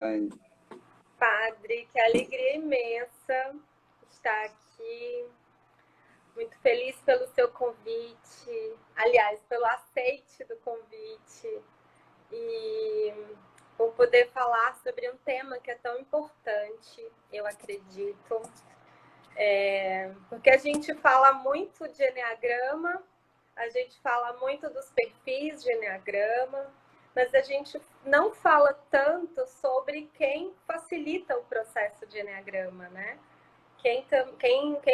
Bem, Padre, que alegria imensa estar aqui. Muito feliz pelo seu convite, aliás, pelo aceite do convite e por poder falar sobre um tema que é tão importante, eu acredito. Porque a gente fala muito de eneagrama, a gente fala muito dos perfis de eneagrama, mas a gente não fala tanto sobre quem facilita o processo de eneagrama, né? Quem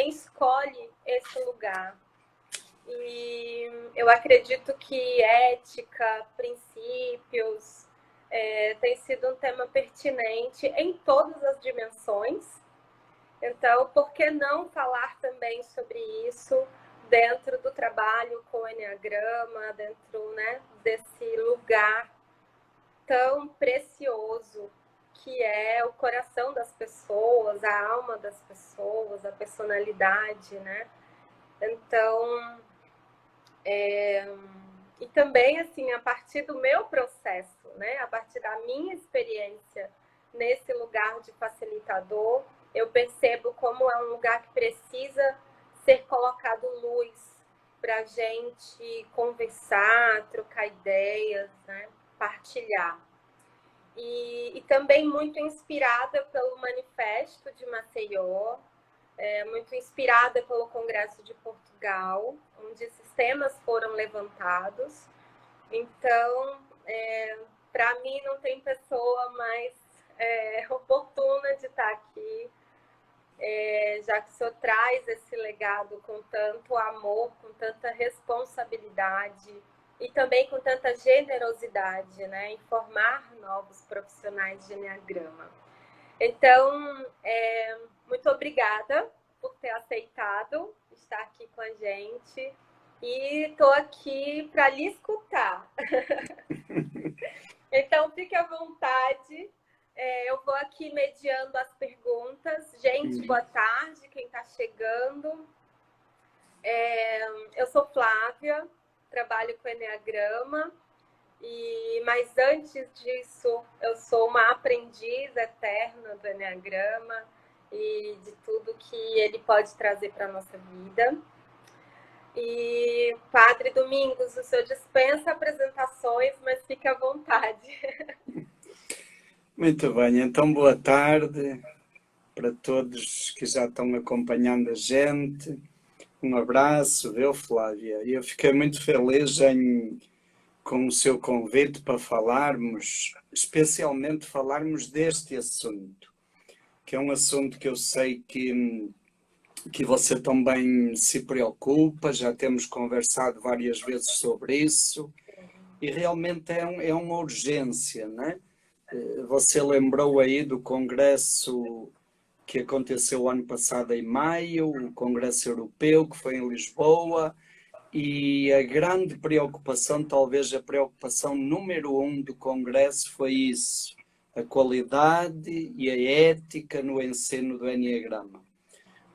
escolhe esse lugar. E eu acredito que ética, princípios, tem sido um tema pertinente em todas as dimensões. Então, por que não falar também sobre isso dentro do trabalho com o eneagrama, dentro, né, desse lugar tão precioso que é o coração das pessoas, a alma das pessoas, a personalidade, né? Então, e também, assim, a partir do meu processo, né? A partir da minha experiência nesse lugar de facilitador, eu percebo como é um lugar que precisa ser colocado luz para a gente conversar, trocar ideias, né? Partilhar. E também muito inspirada pelo Manifesto de Maceió, muito inspirada pelo Congresso de Portugal, onde esses temas foram levantados. Então, para mim, não tem pessoa mais oportuna de estar aqui, já que o senhor traz esse legado com tanto amor, com tanta responsabilidade e também com tanta generosidade, né, em formar novos profissionais de eneagrama. Então, muito obrigada por ter aceitado estar aqui com a gente e estou aqui para lhe escutar. Então, fique à vontade. Eu vou aqui mediando as perguntas. Gente, boa tarde, quem está chegando. Eu sou Flávia, trabalho com eneagrama. Mas antes disso, eu sou uma aprendiz eterna do eneagrama e de tudo que ele pode trazer para a nossa vida. E, Padre Domingos, o senhor dispensa apresentações, mas fique à vontade. muito bem, então boa tarde para todos que já estão acompanhando a gente. Um abraço, viu, Flávia? Eu fiquei muito feliz com o seu convite para falarmos, especialmente falarmos deste assunto, que é um assunto que eu sei que você também se preocupa, já temos conversado várias vezes sobre isso, e realmente é uma urgência, né? Você lembrou aí do congresso que aconteceu ano passado em maio, o Congresso Europeu, que foi em Lisboa, e a grande preocupação, talvez a preocupação número 1 do Congresso foi isso, a qualidade e a ética no ensino do Enneagrama.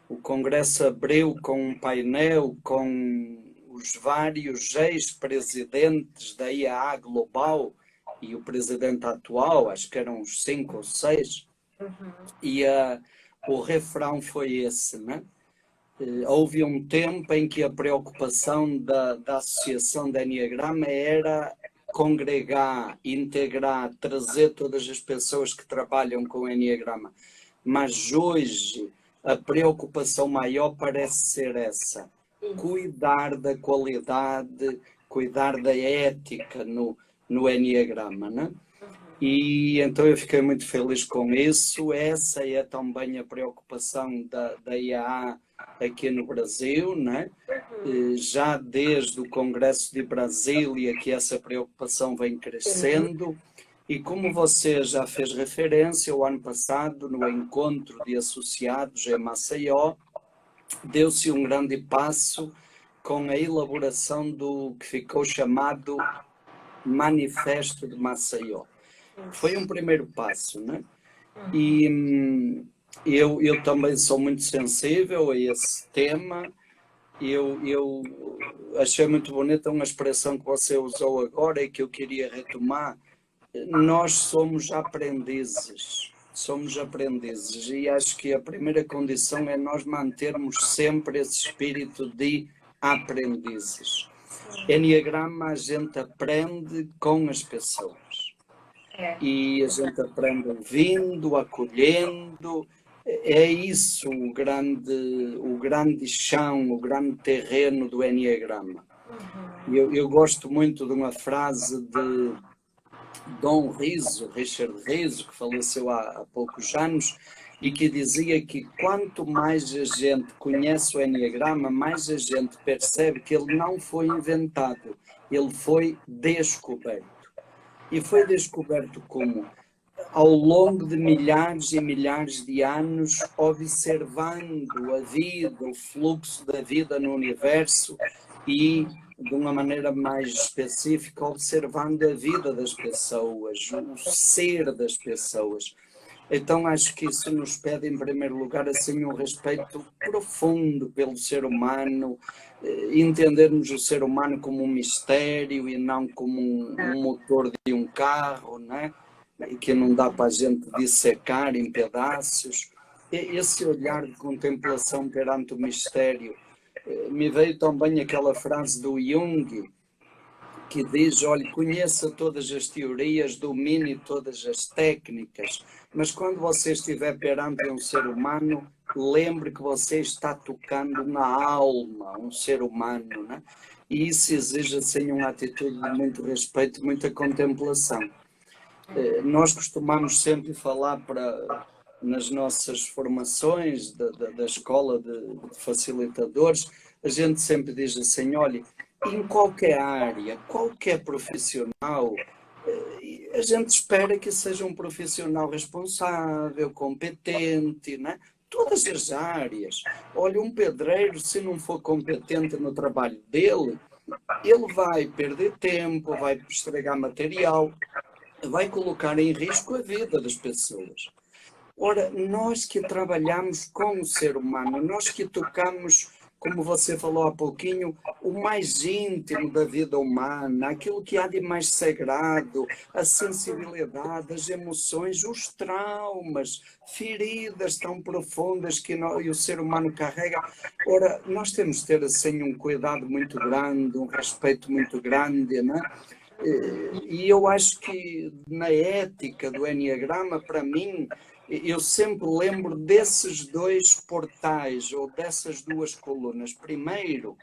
O Congresso abriu com um painel com os vários ex-presidentes da IAA Global e o presidente atual, acho que eram uns 5 ou 6, e o refrão foi esse, né? Houve um tempo em que a preocupação da Associação de Enneagrama era congregar, integrar, trazer todas as pessoas que trabalham com Enneagrama. Mas hoje a preocupação maior parece ser essa: cuidar da qualidade, cuidar da ética no Enneagrama, né? E então eu fiquei muito feliz com isso. Essa é também a preocupação da IAA aqui no Brasil, né? Já desde o Congresso de Brasília que essa preocupação vem crescendo. E como você já fez referência, o ano passado, no encontro de associados em Maceió, deu-se um grande passo com a elaboração do que ficou chamado Manifesto de Maceió. Foi um primeiro passo, né? E eu também sou muito sensível a esse tema. Eu achei muito bonita uma expressão que você usou agora e que eu queria retomar, nós somos aprendizes e acho que a primeira condição é nós mantermos sempre esse espírito de aprendizes. Enneagrama a gente aprende com as pessoas e a gente aprende ouvindo, acolhendo. É isso o grande chão, o grande terreno do Enneagrama. Eu gosto muito de uma frase de Dom Riso, Richard Riso, que faleceu há poucos anos, e que dizia que quanto mais a gente conhece o Enneagrama, mais a gente percebe que ele não foi inventado, ele foi descoberto. E foi descoberto como? Ao longo de milhares e milhares de anos, observando a vida, o fluxo da vida no universo e, de uma maneira mais específica, observando a vida das pessoas, o ser das pessoas. Então, acho que isso nos pede, em primeiro lugar, assim, um respeito profundo pelo ser humano, entendermos o ser humano como um mistério e não como um motor de um carro, né? Que não dá para a gente dissecar em pedaços. Esse olhar de contemplação perante o mistério. Me veio também aquela frase do Jung, que diz, olha, conheça todas as teorias, domine todas as técnicas, mas quando você estiver perante um ser humano, lembre que você está tocando na alma, um ser humano, né? E isso exige, assim, uma atitude de muito respeito, muita contemplação. Nós costumamos sempre falar nas nossas formações da escola de facilitadores, a gente sempre diz assim, olha, em qualquer área, qualquer profissional, a gente espera que seja um profissional responsável, competente, né? Todas as áreas. Olha, um pedreiro, se não for competente no trabalho dele, ele vai perder tempo, vai estragar material, vai colocar em risco a vida das pessoas. Ora, nós que trabalhamos com o ser humano, nós que tocamos, como você falou há pouquinho, o mais íntimo da vida humana, aquilo que há de mais sagrado, a sensibilidade, as emoções, os traumas, feridas tão profundas que o ser humano carrega. Ora, nós temos de ter assim um cuidado muito grande, um respeito muito grande, não é? E eu acho que na ética do Enneagrama, para mim, eu sempre lembro desses dois portais ou dessas duas colunas. Primeiro,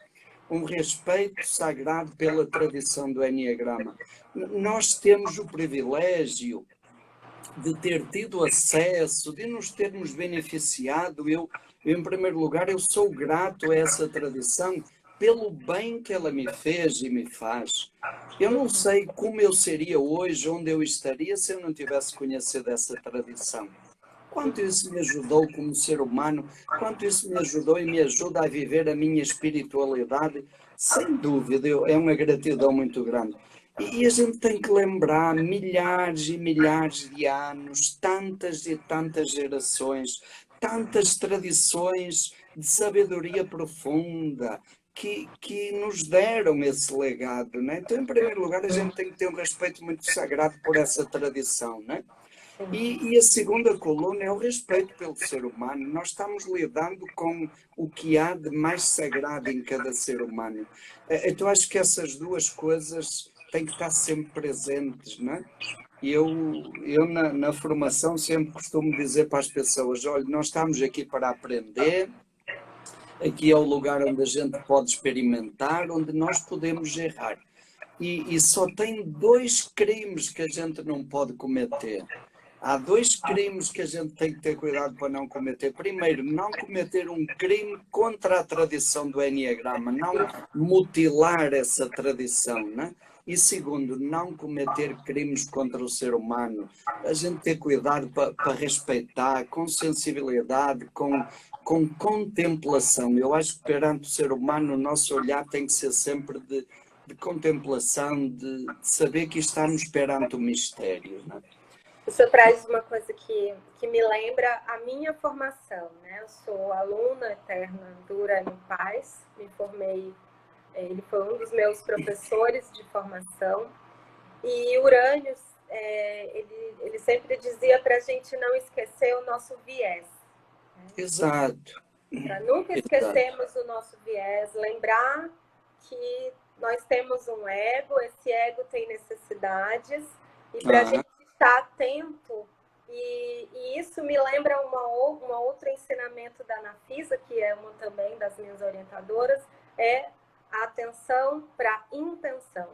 um respeito sagrado pela tradição do Enneagrama. Nós temos o privilégio de ter tido acesso, de nos termos beneficiado. Eu, em primeiro lugar, eu sou grato a essa tradição pelo bem que ela me fez e me faz. Eu não sei como eu seria hoje, onde eu estaria, se eu não tivesse conhecido essa tradição. Quanto isso me ajudou como ser humano, quanto isso me ajudou e me ajuda a viver a minha espiritualidade, sem dúvida, é uma gratidão muito grande. E a gente tem que lembrar milhares e milhares de anos, tantas e tantas gerações, tantas tradições de sabedoria profunda, que nos deram esse legado, né? Então, em primeiro lugar, a gente tem que ter um respeito muito sagrado por essa tradição, né? E a segunda coluna é o respeito pelo ser humano. Nós estamos lidando com o que há de mais sagrado em cada ser humano. Então, acho que essas duas coisas têm que estar sempre presentes, não é? Eu na formação sempre costumo dizer para as pessoas, olha, nós estamos aqui para aprender. Aqui é o lugar onde a gente pode experimentar, onde nós podemos errar. E só tem dois crimes que a gente não pode cometer. Há dois crimes que a gente tem que ter cuidado para não cometer. Primeiro, não cometer um crime contra a tradição do Enneagrama, não mutilar essa tradição, né? E segundo, não cometer crimes contra o ser humano. A gente ter cuidado para respeitar, com sensibilidade, com contemplação. Eu acho que perante o ser humano o nosso olhar tem que ser sempre de contemplação, de saber que estamos perante o mistério, né? Isso traz uma coisa que me lembra a minha formação, né? Eu sou aluna eterna do Urânio Paz, me formei, ele foi um dos meus professores de formação, e Urânio ele sempre dizia para a gente não esquecer o nosso viés. Né? Exato. Para nunca esquecermos o nosso viés, lembrar que nós temos um ego, esse ego tem necessidades, e para a gente estar atento, e isso me lembra um outro ensinamento da Nafisa, que é uma também das minhas orientadoras, é a atenção para a intenção.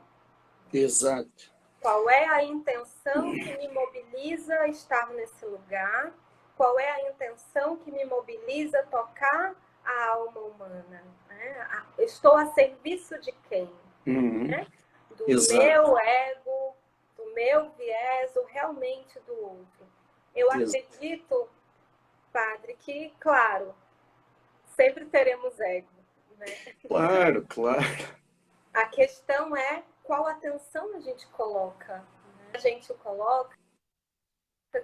Exato. Qual é a intenção que me mobiliza a estar nesse lugar? Qual é a intenção que me mobiliza a tocar a alma humana? Né? Estou a serviço de quem? Né? Do meu ego, do meu viés, ou realmente do outro? Eu acredito, padre, que, claro, sempre teremos ego. Né? Claro, claro. A questão é qual atenção a gente coloca. Né? A gente coloca,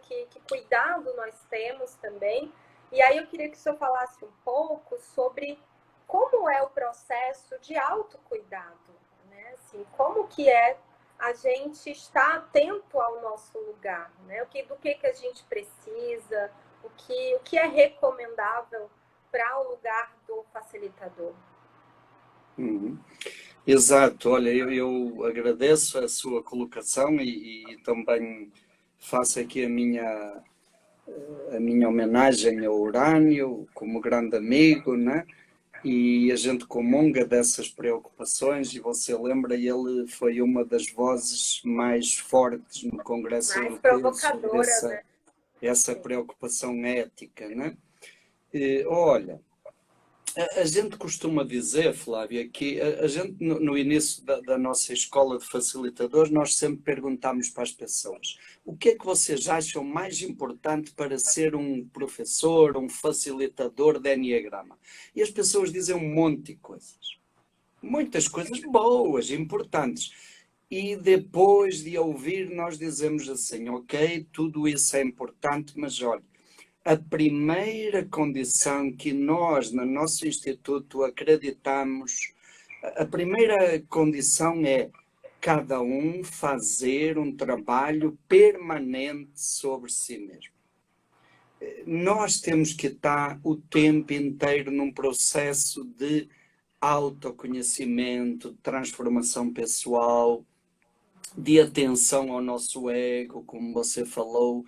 que cuidado nós temos também. E aí eu queria que o senhor falasse um pouco sobre como é o processo de autocuidado. Né? Assim, como que é a gente estar atento ao nosso lugar, né? Do que a gente precisa, o que é recomendável para o lugar do facilitador. Exato, olha, eu agradeço a sua colocação e também faço aqui a minha homenagem ao Urânio como grande amigo, né? E a gente comunga dessas preocupações, e você lembra, ele foi uma das vozes mais fortes no Congresso Europeu sobre essa preocupação ética, né? Olha, a gente costuma dizer, Flávia, que a gente no início da nossa escola de facilitadores, nós sempre perguntamos para as pessoas: o que é que vocês acham mais importante para ser um professor, um facilitador de Enneagrama? E as pessoas dizem um monte de coisas. Muitas coisas boas, importantes. E depois de ouvir, nós dizemos assim: ok, tudo isso é importante, mas olha, a primeira condição que nós, no nosso Instituto, acreditamos, a primeira condição é cada um fazer um trabalho permanente sobre si mesmo. Nós temos que estar o tempo inteiro num processo de autoconhecimento, de transformação pessoal, de atenção ao nosso ego, como você falou.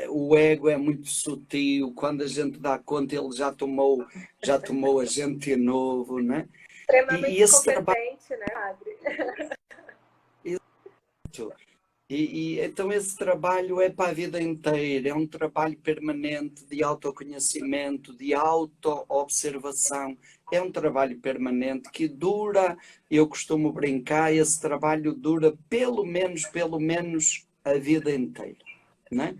O ego é muito sutil, quando a gente dá conta ele já tomou a gente de novo, né? Extremamente e esse competente, né, padre? Então esse trabalho é para a vida inteira, é um trabalho permanente de autoconhecimento, de auto-observação, é um trabalho permanente que dura, eu costumo brincar, esse trabalho dura pelo menos a vida inteira, né?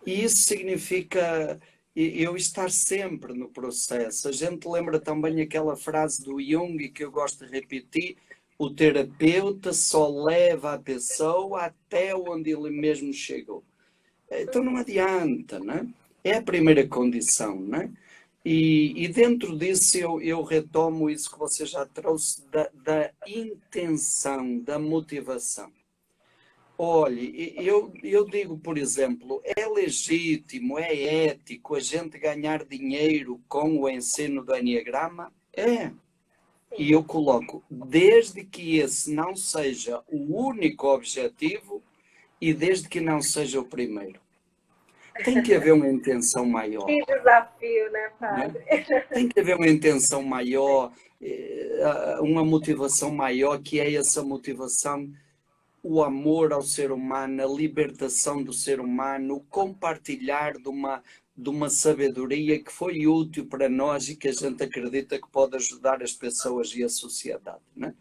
E isso significa eu estar sempre no processo. A gente lembra também aquela frase do Jung que eu gosto de repetir: o terapeuta só leva a pessoa até onde ele mesmo chegou. Então não adianta, né? É a primeira condição, né? E dentro disso eu retomo isso que você já trouxe da intenção, da motivação. Olhe, eu digo, por exemplo, é legítimo, é ético a gente ganhar dinheiro com o ensino do Enneagrama? É. E eu coloco, desde que esse não seja o único objetivo e desde que não seja o primeiro. Tem que haver uma intenção maior. Que desafio, né, padre? Tem que haver uma intenção maior, uma motivação maior, que é essa motivação, o amor ao ser humano, a libertação do ser humano, o compartilhar de uma sabedoria que foi útil para nós e que a gente acredita que pode ajudar as pessoas e a sociedade, né?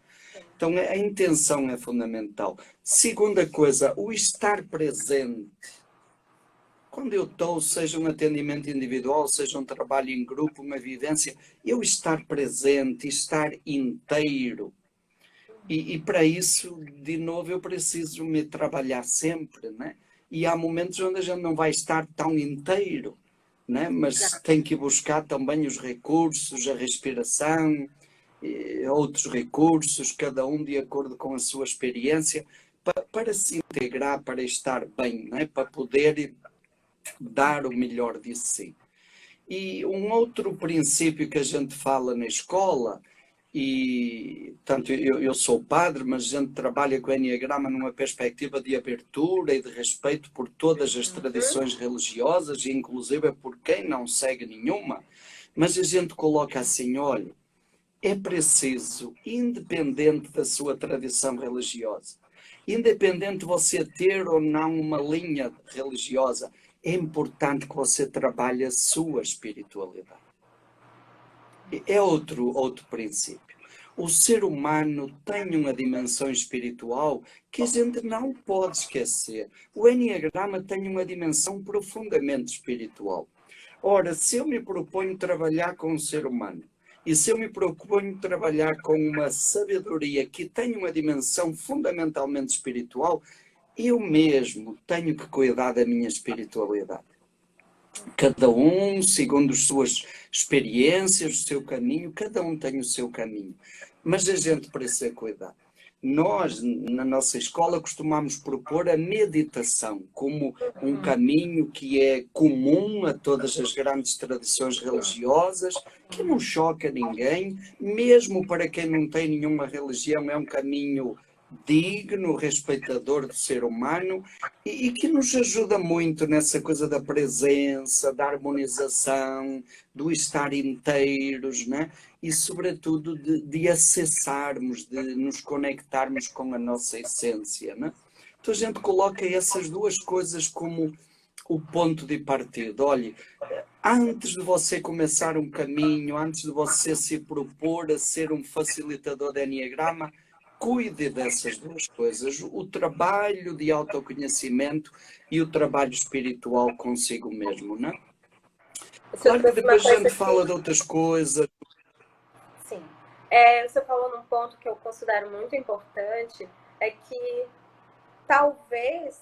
Então a intenção é fundamental. Segunda coisa, o estar presente. Quando eu estou, seja um atendimento individual, seja um trabalho em grupo, uma vivência, eu estar presente, estar inteiro. E para isso, de novo, eu preciso me trabalhar sempre, né? E há momentos onde a gente não vai estar tão inteiro, né? Mas tem que buscar também os recursos, a respiração, outros recursos, cada um de acordo com a sua experiência, para se integrar, para estar bem, não é? Para poder dar o melhor de si. E um outro princípio que a gente fala na escola, e tanto eu sou padre, mas a gente trabalha com o Enneagrama numa perspectiva de abertura e de respeito por todas as tradições religiosas, inclusive por quem não segue nenhuma, mas a gente coloca assim, olha, é preciso, independente da sua tradição religiosa, independente de você ter ou não uma linha religiosa, é importante que você trabalhe a sua espiritualidade. É outro princípio. O ser humano tem uma dimensão espiritual que a gente não pode esquecer. O Enneagrama tem uma dimensão profundamente espiritual. Ora, se eu me proponho trabalhar com um ser humano, e se eu me proponho trabalhar com uma sabedoria que tem uma dimensão fundamentalmente espiritual, eu mesmo tenho que cuidar da minha espiritualidade. Cada um, segundo as suas experiências, o seu caminho, cada um tem o seu caminho. Mas a gente precisa cuidar. Nós, na nossa escola, costumamos propor a meditação como um caminho que é comum a todas as grandes tradições religiosas, que não choca ninguém, mesmo para quem não tem nenhuma religião, é um caminho digno, respeitador do ser humano e que nos ajuda muito nessa coisa da presença, da harmonização, do estar inteiros, né? E sobretudo de acessarmos, de nos conectarmos com a nossa essência, né? Então a gente coloca essas duas coisas como o ponto de partida. Olhe, antes de você começar um caminho, antes de você se propor a ser um facilitador de Enneagrama, cuide dessas duas coisas, o trabalho de autoconhecimento e o trabalho espiritual consigo mesmo, não é? Claro que depois a gente fala de outras coisas. Sim. Você falou num ponto que eu considero muito importante, é que talvez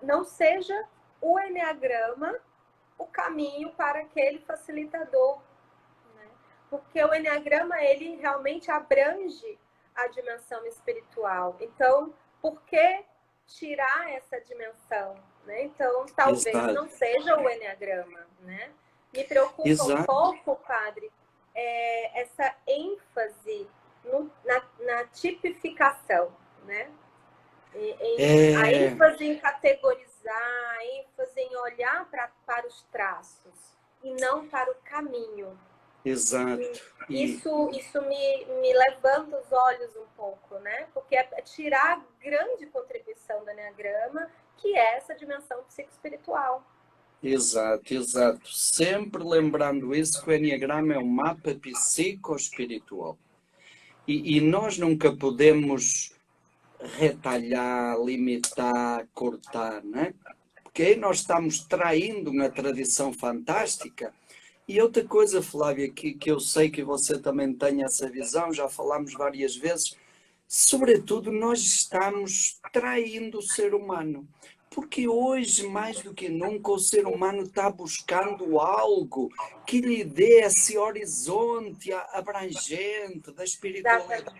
não seja o Enneagrama o caminho para aquele facilitador, né? Porque o Enneagrama, ele realmente abrange a dimensão espiritual. Então, por que tirar essa dimensão, né? Então, talvez Exato. não seja o Enneagrama, né? Me preocupa Exato. um pouco, padre, essa ênfase na tipificação, né? A ênfase em categorizar, a ênfase em olhar para os traços e não para o caminho. Exato. Isso me levanta os olhos um pouco, né? Porque é tirar a grande contribuição do Enneagrama, que é essa dimensão psicoespiritual. Exato, exato. Sempre lembrando isso, que o Enneagrama é um mapa psicoespiritual. E nós nunca podemos retalhar, limitar, cortar, né? Porque aí nós estamos traindo uma tradição fantástica. E outra coisa, Flávia, que eu sei que você também tem essa visão, já falámos várias vezes, sobretudo nós estamos traindo o ser humano. Porque hoje, mais do que nunca, o ser humano está buscando algo que lhe dê esse horizonte abrangente da espiritualidade.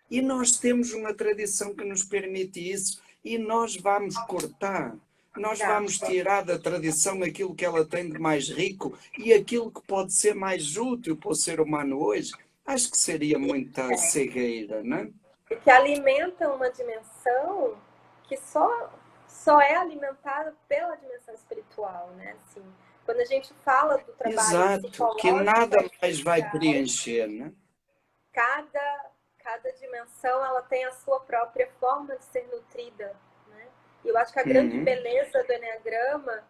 E nós temos uma tradição que nos permite isso e nós vamos cortar. Nós vamos tirar da tradição aquilo que ela tem de mais rico e aquilo que pode ser mais útil para o ser humano hoje. Acho que seria muita cegueira, não é? E que alimenta uma dimensão que só é alimentada pela dimensão espiritual, né? Assim, quando a gente fala do trabalho psicológico, que nada mais vai preencher, né? Cada dimensão ela tem a sua própria forma de ser nutrida, né? E eu acho que a grande beleza do Enneagrama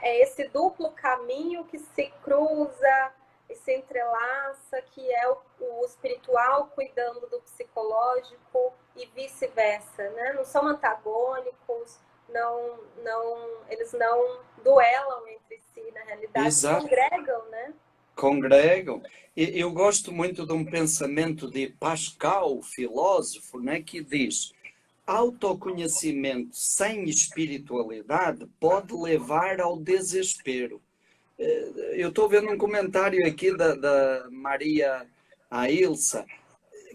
é esse duplo caminho que se cruza e se entrelaça, que é o espiritual cuidando do psicológico e vice-versa, né? Não são antagônicos, eles não duelam entre si, na realidade. Exato. Congregam, né? Congregam. Eu gosto muito de um pensamento de Pascal, filósofo, né, que diz: autoconhecimento sem espiritualidade pode levar ao desespero. Eu estou vendo um comentário aqui da Maria Ailsa,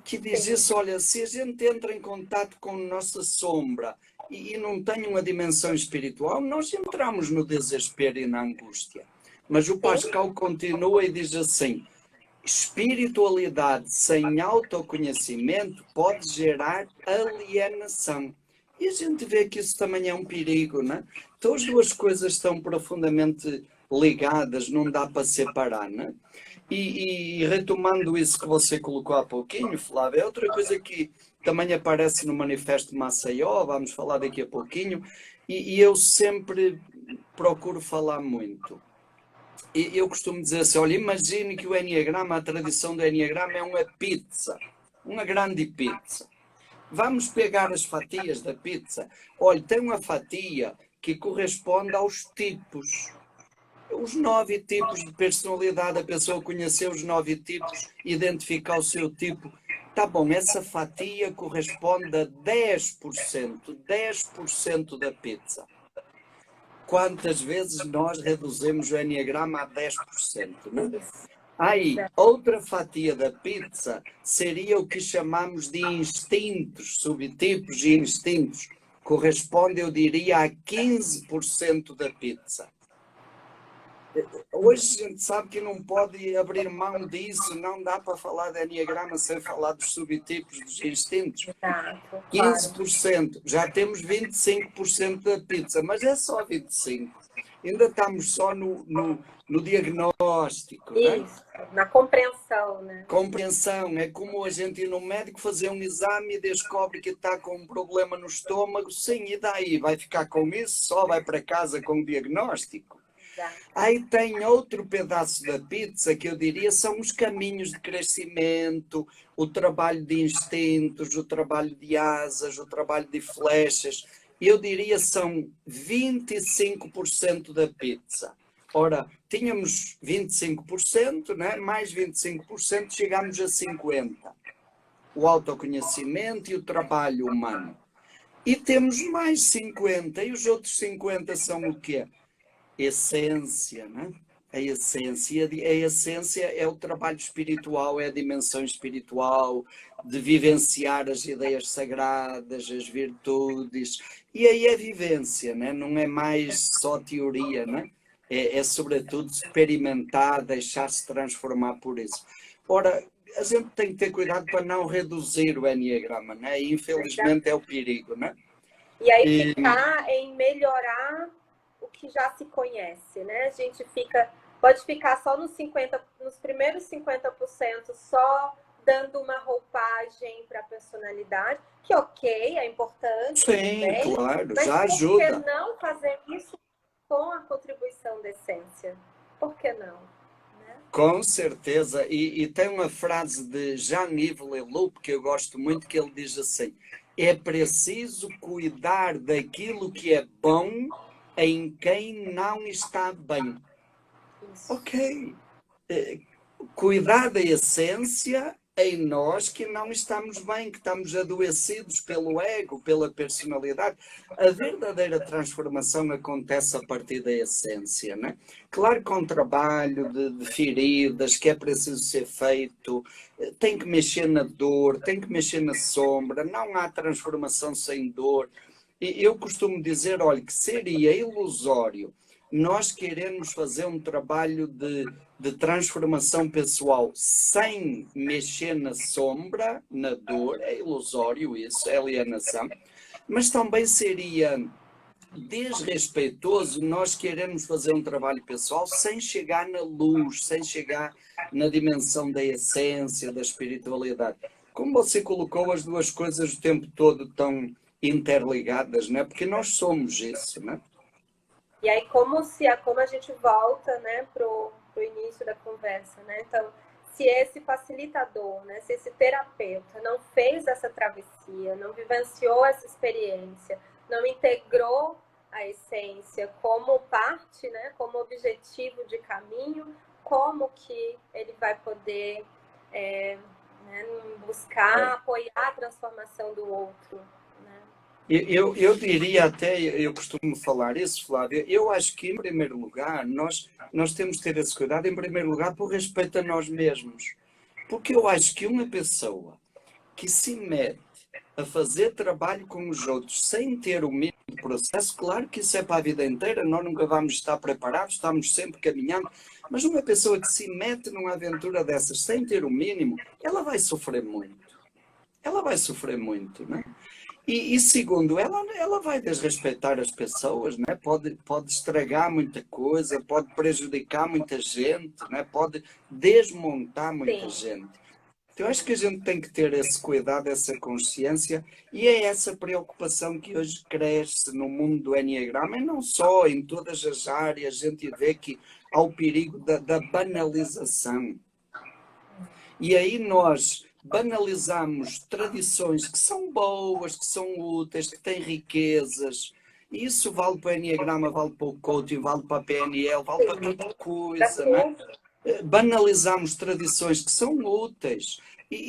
que diz isso, olha, se a gente entra em contato com nossa sombra e não tem uma dimensão espiritual, nós entramos no desespero e na angústia. Mas o Pascal continua e diz assim, espiritualidade sem autoconhecimento pode gerar alienação. E a gente vê que isso também é um perigo, não é? Então as duas coisas estão profundamente ligadas, não dá para separar, não é? E retomando isso que você colocou há pouquinho, Flávia, é outra coisa que também aparece no Manifesto Maceió, vamos falar daqui a pouquinho, e eu sempre procuro falar muito. E eu costumo dizer assim, olha, imagine que o Enneagrama, a tradição do Enneagrama é uma pizza, uma grande pizza. Vamos pegar as fatias da pizza. Olha, tem uma fatia que corresponde aos tipos. Os 9 tipos de personalidade, a pessoa conhecer os 9 tipos, identificar o seu tipo. Tá bom, essa fatia corresponde a 10% da pizza. Quantas vezes nós reduzimos o Enneagrama a 10%? Não é? Aí, outra fatia da pizza seria o que chamamos de instintos, subtipos e instintos. Corresponde, eu diria, a 15% da pizza. Hoje a gente sabe que não pode abrir mão disso, não dá para falar de Enneagrama sem falar dos subtipos, dos instintos. 15%, já temos 25% da pizza, mas é só 25%. Ainda estamos só no diagnóstico. Isso, né? Na compreensão, né? Compreensão, é como a gente ir no médico fazer um exame e descobre que está com um problema no estômago, sim, e daí? Vai ficar com isso? Só vai para casa com o diagnóstico? Aí tem outro pedaço da pizza que eu diria são os caminhos de crescimento, o trabalho de instintos, o trabalho de asas, o trabalho de flechas. Eu diria são 25% da pizza. Ora, tínhamos 25%, né? Mais 25%, chegamos a 50%. O autoconhecimento e o trabalho humano. E temos mais 50%. E os outros 50% são o quê? Essência, né? A essência é o trabalho espiritual, é a dimensão espiritual, de vivenciar as ideias sagradas, as virtudes, e aí é vivência, né? Não é mais só teoria, né? É sobretudo experimentar, deixar-se transformar por isso. Ora, a gente tem que ter cuidado para não reduzir o Enneagrama, né? E, infelizmente é o perigo, né? E aí ficar em melhorar o que já se conhece, né? A gente pode ficar só nos primeiros 50%, só dando uma roupagem para a personalidade, que ok, é importante. Sim, também, claro, mas já ajuda. Por que não fazer isso com a contribuição da essência? Por que não? Né? Com certeza. E tem uma frase de Jean-Yves Leloup que eu gosto muito, que ele diz assim, é preciso cuidar daquilo que é bom em quem não está bem. Isso. Ok. Cuidar da essência em nós que não estamos bem, que estamos adoecidos pelo ego, pela personalidade. A verdadeira transformação acontece a partir da essência, né? Claro, com trabalho de feridas, que é preciso ser feito, tem que mexer na dor, tem que mexer na sombra, não há transformação sem dor. E eu costumo dizer, olha, que seria ilusório nós queremos fazer um trabalho de transformação pessoal sem mexer na sombra, na dor, é ilusório isso, é alienação, mas também seria desrespeitoso nós queremos fazer um trabalho pessoal sem chegar na luz, sem chegar na dimensão da essência, da espiritualidade. Como você colocou, as duas coisas o tempo todo estão interligadas, né? Porque nós somos isso, né? E aí, como a gente volta, né, pro início da conversa, né? Então, se esse facilitador, né, se esse terapeuta não fez essa travessia, não vivenciou essa experiência, não integrou a essência como parte, né, como objetivo de caminho, como que ele vai poder né, buscar apoiar a transformação do outro? Eu diria até, eu costumo falar isso, Flávia, eu acho que, em primeiro lugar, nós temos que ter esse cuidado, em primeiro lugar, por respeito a nós mesmos. Porque eu acho que uma pessoa que se mete a fazer trabalho com os outros sem ter o mínimo de processo, claro que isso é para a vida inteira, nós nunca vamos estar preparados, estamos sempre caminhando, mas uma pessoa que se mete numa aventura dessas sem ter o mínimo, ela vai sofrer muito. Ela vai sofrer muito, né? E segundo, ela vai desrespeitar as pessoas, né? Pode estragar muita coisa, pode prejudicar muita gente, né? Pode desmontar muita Sim. gente. Então, eu acho que a gente tem que ter esse cuidado, essa consciência, e é essa preocupação que hoje cresce no mundo do Enneagrama, e não só, em todas as áreas, a gente vê que há o perigo da banalização. E aí nós banalizamos tradições que são boas, que são úteis, que têm riquezas. E isso vale para o Enneagrama, vale para o coaching, vale para a PNL, vale para tanta coisa, não é? Banalizamos tradições que são úteis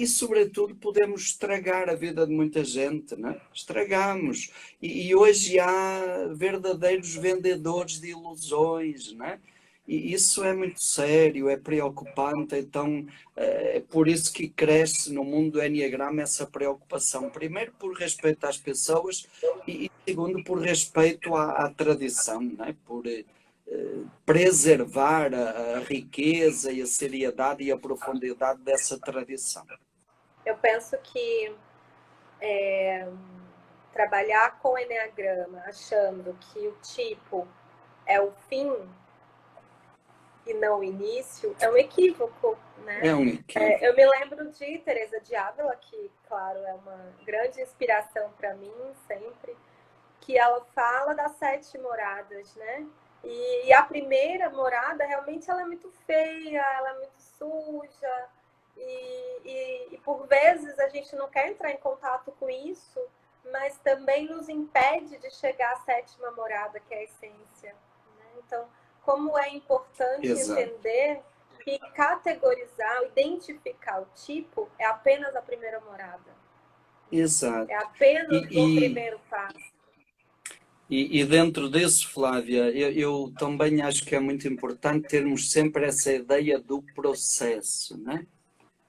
sobretudo, podemos estragar a vida de muita gente, não é? Estragamos. E hoje há verdadeiros vendedores de ilusões, não é? E isso é muito sério, é preocupante, então é por isso que cresce no mundo do Enneagrama essa preocupação. Primeiro, por respeito às pessoas e segundo, por respeito à tradição, não é? Por preservar a riqueza e a seriedade e a profundidade dessa tradição. Eu penso que trabalhar com o Enneagrama achando que o tipo é o fim e não o início é um equívoco, né? É um equívoco. Eu me lembro de Teresa de Ávila, que, claro, é uma grande inspiração para mim sempre, que ela fala das 7 moradas, né? E a primeira morada, realmente, ela é muito feia, ela é muito suja, e por vezes a gente não quer entrar em contato com isso, mas também nos impede de chegar à 7ª morada, que é a essência, né? Então, como é importante entender que categorizar, identificar o tipo é apenas a primeira morada. Exato. É apenas o primeiro passo. E dentro disso, Flávia, eu também acho que é muito importante termos sempre essa ideia do processo, né?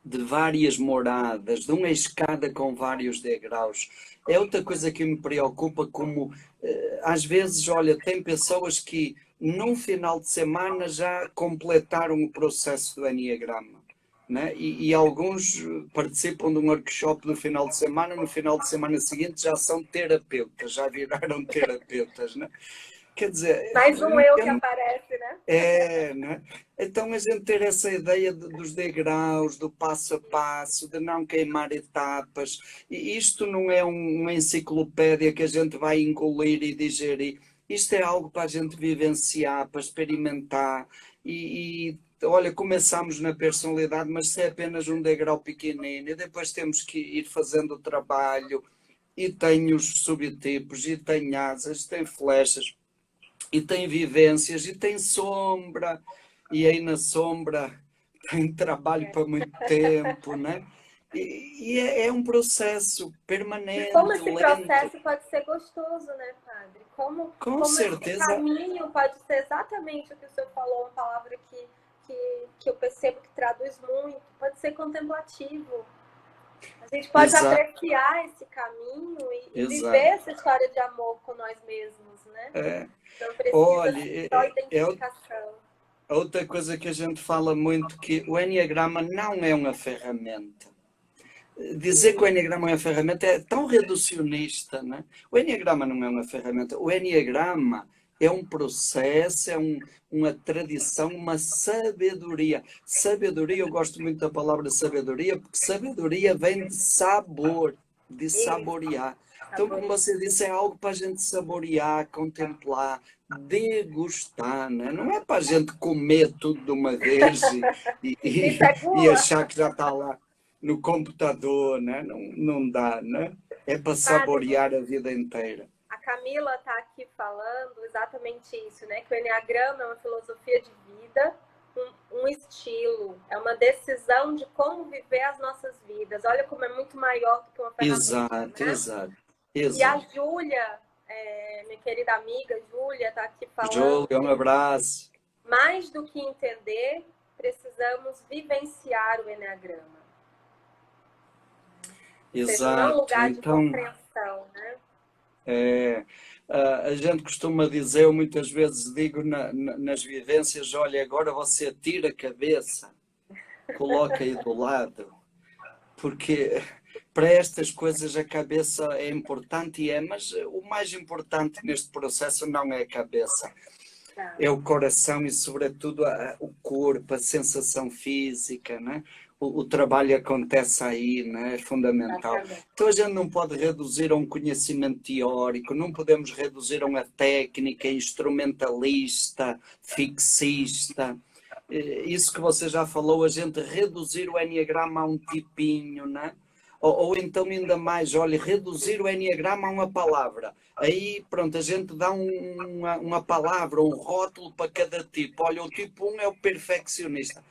De várias moradas, de uma escada com vários degraus. É outra coisa que me preocupa, como às vezes, olha, tem pessoas que num final de semana já completaram o processo do Enneagrama. Né? E alguns participam de um workshop no final de semana, no final de semana seguinte já são terapeutas, já viraram terapeutas, né? Quer dizer... Mais um eu que aparece, né? Né? Então a gente ter essa ideia dos degraus, do passo a passo, de não queimar etapas, e isto não é uma enciclopédia que a gente vai engolir e digerir, isto é algo para a gente vivenciar, para experimentar, olha, começamos na personalidade, mas se é apenas um degrau pequenino, e depois temos que ir fazendo o trabalho, e tem os subtipos, e tem asas, tem flechas, e tem vivências, e tem sombra, e aí na sombra tem trabalho para muito tempo, né? E é um processo permanente, e como esse lento. processo pode ser gostoso, né, padre? Com certeza. Esse caminho pode ser exatamente o que o senhor falou, uma palavra que eu percebo que traduz muito, pode ser contemplativo. A gente pode apreciar esse caminho e viver essa história de amor com nós mesmos, né? Não precisa só identificação. Outra coisa que a gente fala muito, que o Enneagrama não é uma ferramenta. Dizer que o Enneagrama é uma ferramenta é tão reducionista, né? O Enneagrama não é uma ferramenta. O Enneagrama é um processo, é uma tradição, uma sabedoria. Sabedoria, eu gosto muito da palavra sabedoria, porque sabedoria vem de sabor, de saborear. Então, como você disse, é algo para a gente saborear, contemplar, degustar, né? Não é para a gente comer tudo de uma vez e achar que já está lá no computador, né? Não dá, né? É para saborear a vida inteira. A Camila está aqui falando exatamente isso, né? Que o Enneagrama é uma filosofia de vida, um estilo, é uma decisão de como viver as nossas vidas. Olha como é muito maior do que uma ferramenta. Exato, né? Exato. E a Júlia, minha querida amiga Júlia, está aqui falando. Júlia, um abraço. Mais do que entender, precisamos vivenciar o Enneagrama. Ou seja, não é um exato. lugar de Então, compreensão, né? é, a gente costuma dizer, eu muitas vezes digo nas vivências, olha, agora você tira a cabeça, coloca aí do lado, porque para estas coisas a cabeça é importante e é, mas o mais importante neste processo não é a cabeça, Tá. é o coração e sobretudo o corpo, a sensação física, né? O trabalho acontece aí, né? É fundamental. Exatamente. Então a gente não pode reduzir a um conhecimento teórico, não podemos reduzir a uma técnica instrumentalista, fixista. Isso que você já falou, a gente reduzir o enneagrama a um tipinho, né? Ou então ainda mais, olha, reduzir o enneagrama a uma palavra. Aí, pronto, a gente dá uma palavra, um rótulo para cada tipo. Olha, o tipo 1 é o perfeccionista.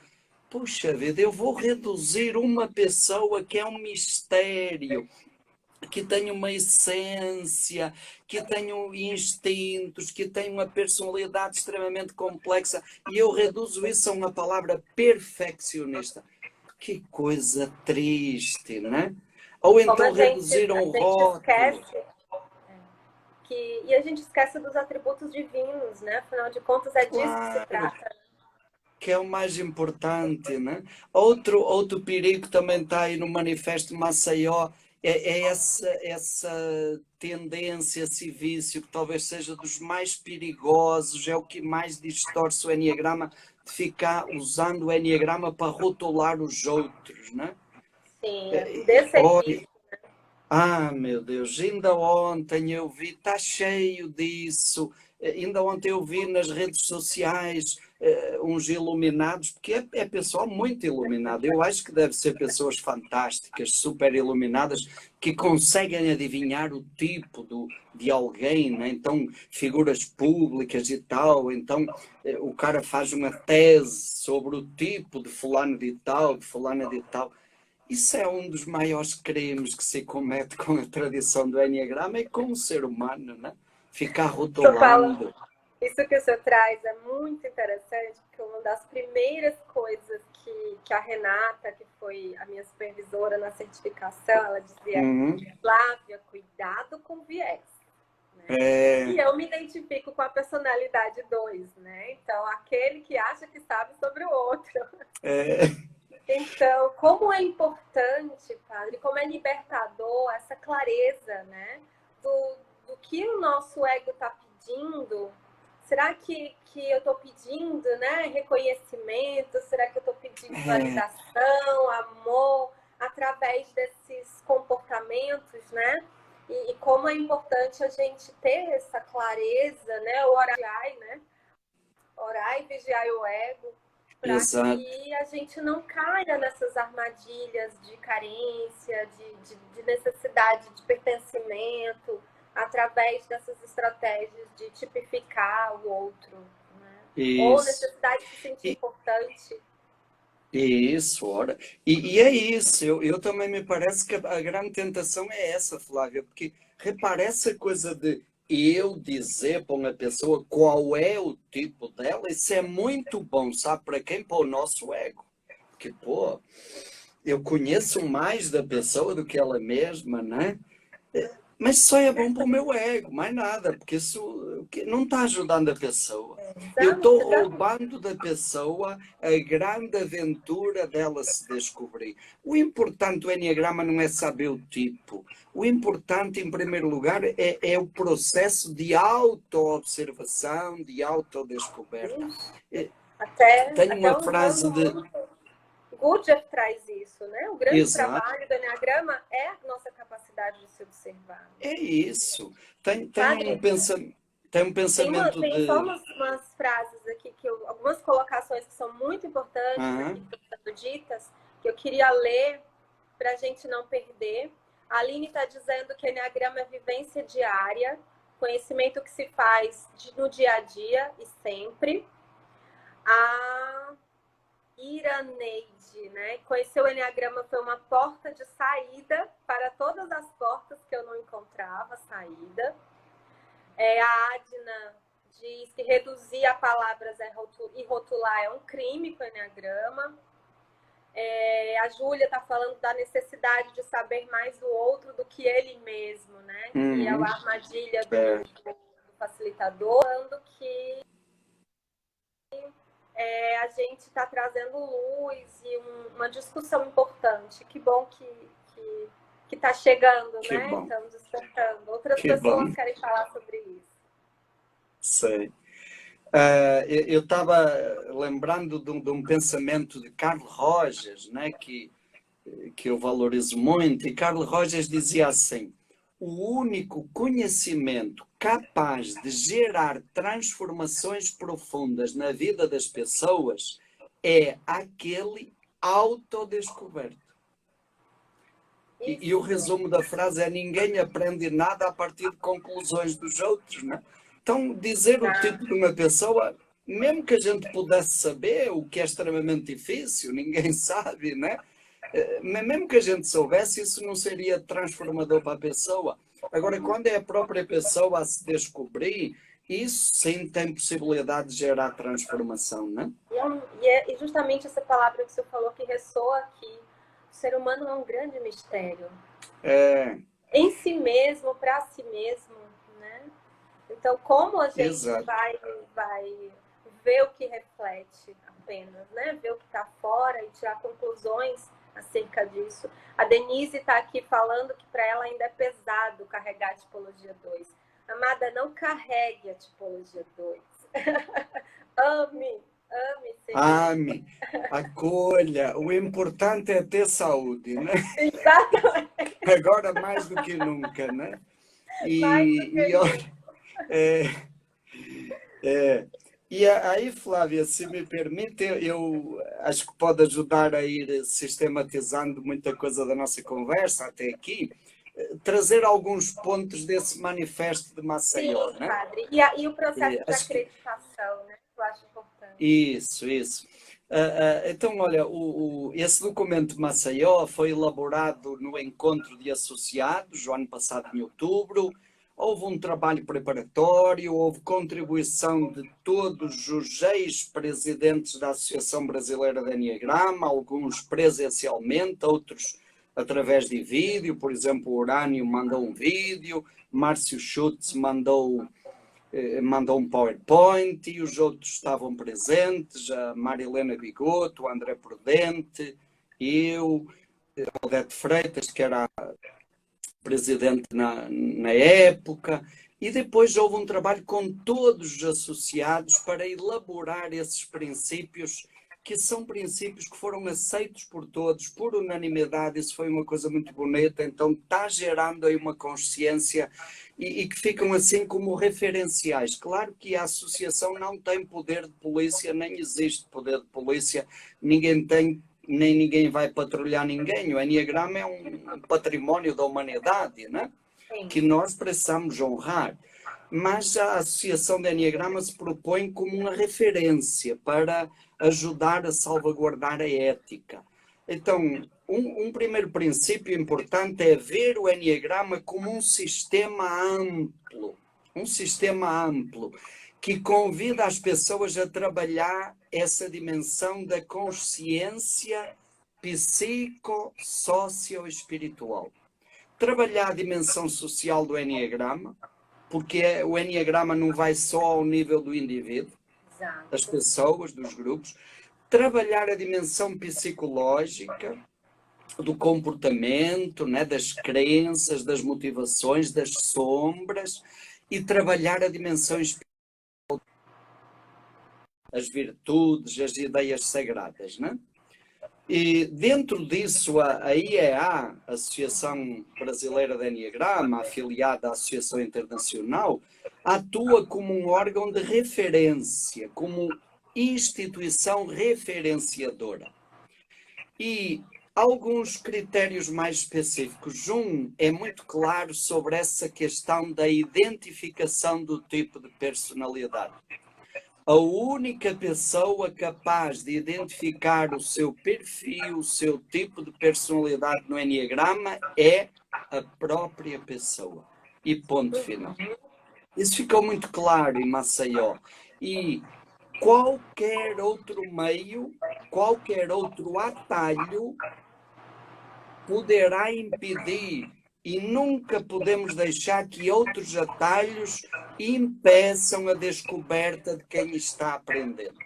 Puxa vida, eu vou reduzir uma pessoa que é um mistério, que tem uma essência, que tem instintos, que tem uma personalidade extremamente complexa, e eu reduzo isso a uma palavra perfeccionista. Que coisa triste, né? Ou Como então reduzir a um gente rótulo. esquece e a gente esquece dos atributos divinos, né? Afinal de contas, é disso que se Claro, trata. que é o mais importante, né? Outro perigo também está aí no Manifesto Maceió, é essa tendência, esse vício, que talvez seja dos mais perigosos, é o que mais distorce o enneagrama, de ficar usando o enneagrama para rotular os outros, né? Sim, é um Olha, desserviço. meu Deus, ainda ontem eu vi, está cheio disso. Ainda ontem eu vi nas redes sociais uns iluminados, porque é pessoal muito iluminado. Eu acho que deve ser pessoas fantásticas, super iluminadas, que conseguem adivinhar o tipo de alguém, né? Então, figuras públicas e tal. Então, o cara faz uma tese sobre o tipo de fulano de tal, de fulana de tal. Isso é um dos maiores crimes que se comete com a tradição do Enneagrama e com o ser humano, né? Ficar Eu falo, rotulando. isso que você traz é muito interessante, porque uma das primeiras coisas que a Renata, que foi a minha supervisora na certificação, ela dizia, Uhum. Flávia, cuidado com viés. Né? E É, eu me identifico com a personalidade 2, né? Então, aquele que acha que sabe sobre o outro. é, Então, como é importante, padre, como é libertador essa clareza, né? Do que o nosso ego está pedindo. Será que eu estou pedindo, né, reconhecimento? Será que eu estou pedindo é, validação, amor, através desses comportamentos, né? E como é importante a gente ter essa clareza, né? O orai, né? Orai e vigiai o ego, para exato. que a gente não caia nessas armadilhas de carência, de necessidade de pertencimento, através dessas estratégias de tipificar o outro, né? Ou Isso. necessidade de se sentir E, importante. isso, ora. E é isso. Eu também me parece que a grande tentação é essa, Flávia, porque repara essa coisa de eu dizer para uma pessoa qual é o tipo dela, isso é muito bom, sabe? Para quem? Para o nosso ego. Porque, pô, eu conheço mais da pessoa do que ela mesma, né? Mas só é bom para o meu ego, mais nada, porque isso não está ajudando a pessoa. Eu estou Exatamente. roubando da pessoa a grande aventura dela se descobrir. O importante do Enneagrama não é saber o tipo. O importante, em primeiro lugar, é o processo de auto-observação, de autodescoberta. Tenho Até uma um frase de. nome Gurdjieff traz isso, né? O grande Exato, trabalho do Enneagrama é a nossa capacidade de se observar. é isso. Padre, Tem um pensamento tem só de. umas frases aqui, algumas colocações que são muito importantes aqui Aham. que estão sendo ditas, que eu queria ler para a gente não perder. A Aline está dizendo que Enneagrama é vivência diária, conhecimento que se faz no dia a dia e sempre. A Iraneide, né? Conhecer o Enneagrama foi uma porta de saída para todas as portas que eu não encontrava saída. A Adna diz que reduzir a palavras e rotular é um crime com o Enneagrama. A Júlia está falando da necessidade de saber mais do outro do que ele mesmo, né? Que é a armadilha do facilitador, falando que a gente está trazendo luz e uma discussão importante. Que bom que está chegando, Que né? bom. Estamos despertando. Outras Que pessoas bom. querem falar sobre isso. Sei. Eu estava lembrando de um pensamento de Carl Rogers, né, que eu valorizo muito, e Carl Rogers dizia assim: o único conhecimento capaz de gerar transformações profundas na vida das pessoas é aquele autodescoberto. E o resumo da frase é: ninguém aprende nada a partir de conclusões dos outros, né? Então, dizer o tipo de uma pessoa, mesmo que a gente pudesse saber, o que é extremamente difícil, ninguém sabe, né? Mesmo que a gente soubesse, isso não seria transformador para a pessoa. Agora, quando é a própria pessoa a se descobrir, isso sim tem possibilidade de gerar transformação, né? E justamente essa palavra que você falou que ressoa aqui. O ser humano é um grande mistério. Em si mesmo, para si mesmo, né? Então, como a gente vai ver o que reflete apenas, né? Ver o que está fora e tirar conclusões acerca disso. A Denise está aqui falando que para ela ainda é pesado carregar a tipologia 2. Amada, não carregue a tipologia 2. Ame, ame, acolha. O importante é ter saúde, né? Exatamente. Agora mais do que nunca, né? E aí, Flávia, se me permite, eu acho que pode ajudar a ir sistematizando muita coisa da nossa conversa até aqui, trazer alguns pontos desse manifesto de Maceió, sim, né? Padre. E o processo de acreditação, né? Eu acho importante. Isso. Então, olha, esse documento de Maceió foi elaborado no encontro de associados, o ano passado em outubro. Houve um trabalho preparatório, houve contribuição de todos os ex-presidentes da Associação Brasileira de Enneagrama, alguns presencialmente, outros através de vídeo. Por exemplo, o Urânio mandou um vídeo, Márcio Schutz mandou um PowerPoint e os outros estavam presentes, a Marilena Bigoto, o André Prudente, eu, a Odete Freitas, que era presidente na época, e depois houve um trabalho com todos os associados para elaborar esses princípios, que são princípios que foram aceitos por todos, por unanimidade. Isso foi uma coisa muito bonita. Então está gerando aí uma consciência e que ficam assim como referenciais. Claro que a associação não tem poder de polícia, nem existe poder de polícia, ninguém tem, nem ninguém vai patrulhar ninguém. O Enneagrama é um património da humanidade, né? Que nós precisamos honrar. Mas a Associação de Enneagrama se propõe como uma referência para ajudar a salvaguardar a ética. Então, um primeiro princípio importante é ver o Enneagrama como um sistema amplo, que convida as pessoas a trabalhar essa dimensão da consciência psico-socio-espiritual. Trabalhar a dimensão social do Enneagrama, porque o Enneagrama não vai só ao nível do indivíduo, das pessoas, dos grupos. Trabalhar a dimensão psicológica, do comportamento, né, das crenças, das motivações, das sombras, e trabalhar a dimensão espiritual, as virtudes, as ideias sagradas, né? E dentro disso, a IEA, a Associação Brasileira de Enneagrama, afiliada à Associação Internacional, atua como um órgão de referência, como instituição referenciadora. E alguns critérios mais específicos. Um é muito claro sobre essa questão da identificação do tipo de personalidade. A única pessoa capaz de identificar o seu perfil, o seu tipo de personalidade no Enneagrama é a própria pessoa. E ponto final. Isso ficou muito claro em Maceió. E qualquer outro meio qualquer outro atalho poderá impedir, e nunca podemos deixar que outros atalhos impeçam a descoberta de quem está aprendendo.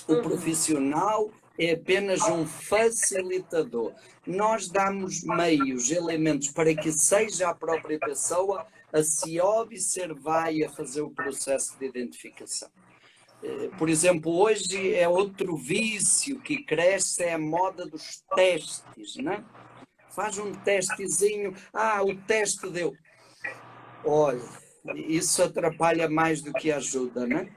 O profissional é apenas um facilitador. Nós damos meios, elementos para que seja a própria pessoa a se observar e a fazer o processo de identificação. Por exemplo, hoje é outro vício que cresce, é a moda dos testes, né? Faz um testezinho, o teste deu. Olha, isso atrapalha mais do que ajuda, né?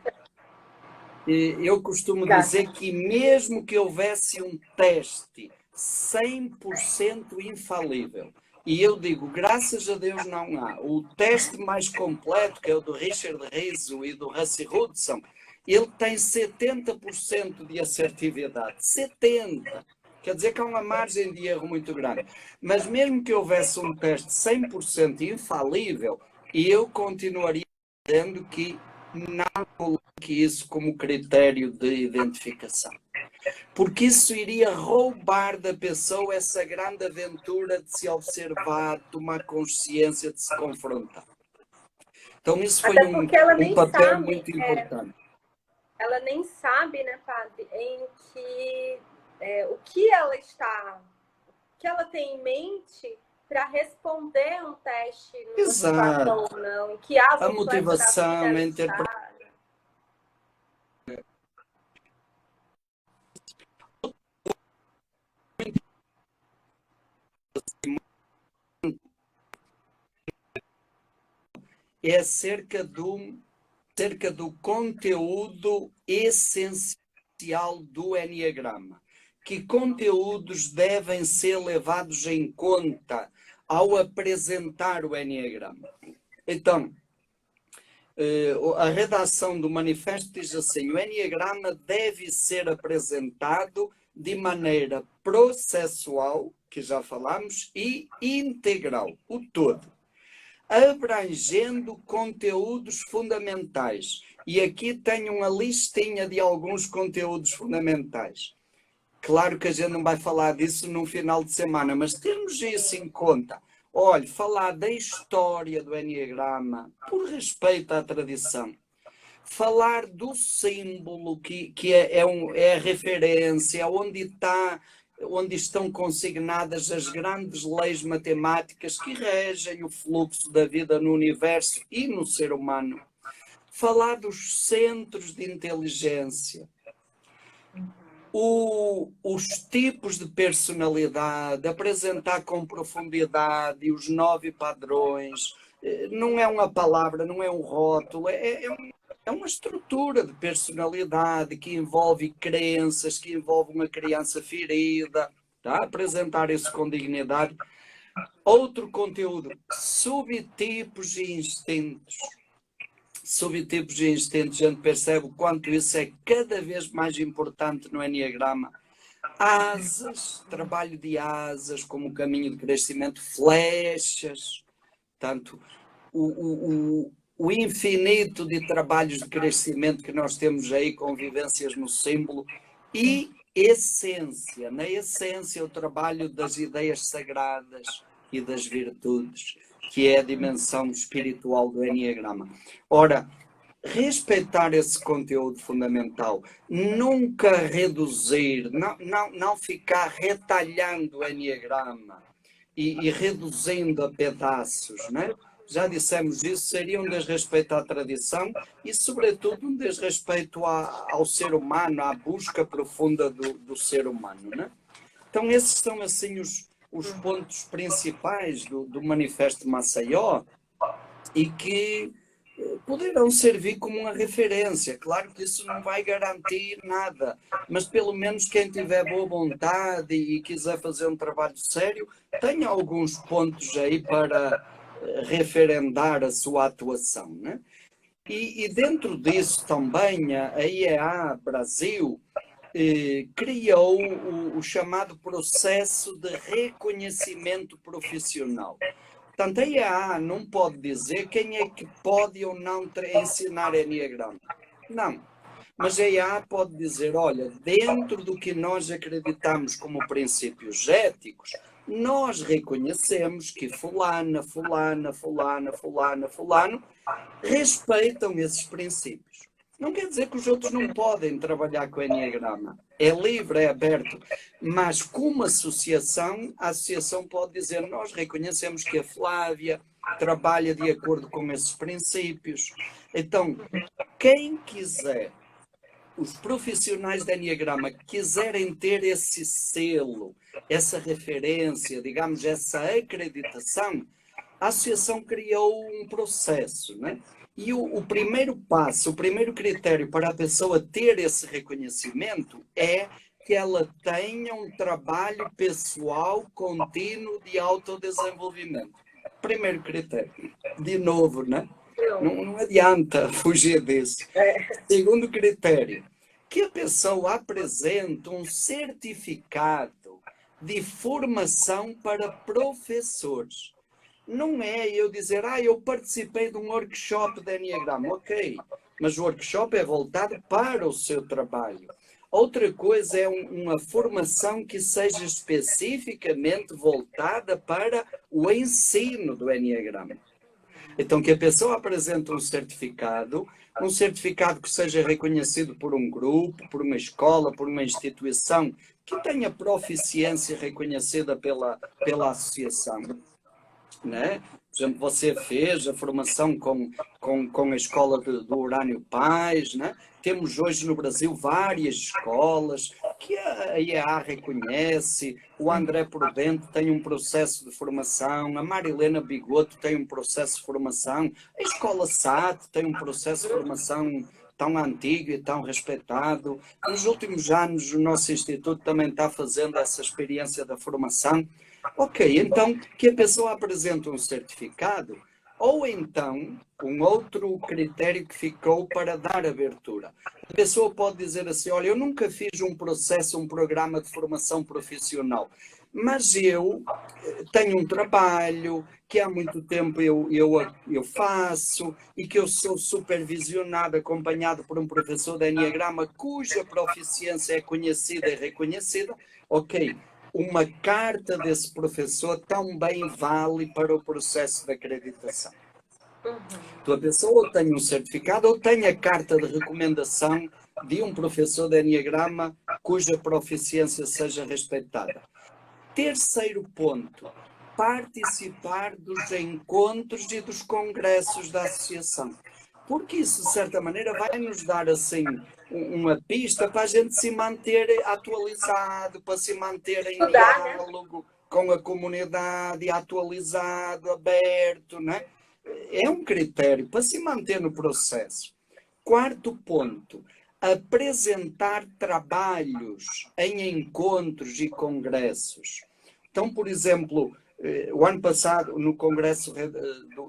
Eu costumo dizer que mesmo que houvesse um teste 100% infalível, e eu digo, graças a Deus não há, o teste mais completo, que é o do Richard Rizzo e do Rusty Hudson, ele tem 70% de assertividade. 70%. Quer dizer que há uma margem de erro muito grande. Mas mesmo que houvesse um teste 100% infalível, eu continuaria dizendo que não coloque isso como critério de identificação. Porque isso iria roubar da pessoa essa grande aventura de se observar, de tomar consciência, de se confrontar. Então isso foi um papel muito importante. Ela nem sabe, né, padre, em que o que ela tem em mente para responder um teste numa situação ou não, em que a motivação, a interpretação. É acerca do conteúdo essencial do Enneagrama. Que conteúdos devem ser levados em conta ao apresentar o Enneagrama? Então, a redação do manifesto diz assim: o Enneagrama deve ser apresentado de maneira processual, que já falamos, e integral, o todo, abrangendo conteúdos fundamentais. E aqui tenho uma listinha de alguns conteúdos fundamentais. Claro que a gente não vai falar disso no final de semana, mas temos isso em conta. Olha, falar da história do Enneagrama, por respeito à tradição. Falar do símbolo, que é a referência, onde estão consignadas as grandes leis matemáticas que regem o fluxo da vida no universo e no ser humano. Falar dos centros de inteligência. Os tipos de personalidade, apresentar com profundidade os 9 padrões. Não é uma palavra, não é um rótulo, é uma estrutura de personalidade que envolve crenças, que envolve uma criança ferida, tá? Apresentar isso com dignidade. Outro conteúdo, subtipos e instintos. Subtipos e instintos, a gente percebe o quanto isso é cada vez mais importante no Enneagrama. Asas, trabalho de asas como caminho de crescimento, flechas, tanto o infinito de trabalhos de crescimento que nós temos aí, convivências no símbolo, e essência, na essência o trabalho das ideias sagradas e das virtudes, que é a dimensão espiritual do Enneagrama. Ora, respeitar esse conteúdo fundamental, nunca reduzir, não ficar retalhando o Enneagrama e reduzindo a pedaços, né? Já dissemos isso, seria um desrespeito à tradição e, sobretudo, um desrespeito ao ser humano, à busca profunda do ser humano, né? Então, esses são, assim, os pontos principais do Manifesto de Maceió e que poderão servir como uma referência. Claro que isso não vai garantir nada, mas pelo menos quem tiver boa vontade e quiser fazer um trabalho sério, tenha alguns pontos aí para referendar a sua atuação, né? E dentro disso também a IEA Brasil criou o chamado processo de reconhecimento profissional. Portanto, a IEA não pode dizer quem é que pode ou não ensinar Enneagrama. Não. Mas a IA pode dizer, olha, dentro do que nós acreditamos como princípios éticos, nós reconhecemos que fulana, fulana, fulana, fulana, fulano respeitam esses princípios. Não quer dizer que os outros não podem trabalhar com o Enneagrama. É livre, é aberto. Mas como associação, a associação pode dizer, nós reconhecemos que a Flávia trabalha de acordo com esses princípios. Então, quem quiser, os profissionais de Enneagrama quiserem ter esse selo, essa referência, digamos, essa acreditação, a associação criou um processo, né? E o primeiro passo, o primeiro critério para a pessoa ter esse reconhecimento é que ela tenha um trabalho pessoal contínuo de autodesenvolvimento. Primeiro critério. De novo, né? Não adianta fugir disso. Segundo critério, que a pessoa apresente um certificado de formação para professores. Não é eu dizer, eu participei de um workshop de Enneagrama. Ok, mas o workshop é voltado para o seu trabalho. Outra coisa é uma formação que seja especificamente voltada para o ensino do Enneagrama. Então, que a pessoa apresente um certificado que seja reconhecido por um grupo, por uma escola, por uma instituição, que tenha proficiência reconhecida pela associação. Né? Por exemplo, você fez a formação com a escola do Urânio Paz, né? Temos hoje no Brasil várias escolas que a IEA reconhece, o André Prudente tem um processo de formação, a Marilena Bigoto tem um processo de formação, a Escola SAT tem um processo de formação tão antigo e tão respeitado. Nos últimos anos, o nosso Instituto também está fazendo essa experiência da formação. Ok, então que a pessoa apresente um certificado, ou então um outro critério que ficou para dar abertura. A pessoa pode dizer assim, olha, eu nunca fiz um processo, um programa de formação profissional, mas eu tenho um trabalho que há muito tempo eu faço e que eu sou supervisionado, acompanhado por um professor de Enneagrama cuja proficiência é conhecida e reconhecida. Ok, uma carta desse professor também vale para o processo de acreditação. Então, a pessoa ou tem um certificado ou tem a carta de recomendação de um professor de Enneagrama cuja proficiência seja respeitada. Terceiro ponto, participar dos encontros e dos congressos da associação. Porque isso, de certa maneira, vai nos dar assim uma pista para a gente se manter atualizado, para se manter em diálogo com a comunidade, atualizado, aberto, né? É um critério para se manter no processo. Quarto ponto, apresentar trabalhos em encontros e congressos. Então, por exemplo, o ano passado, no congresso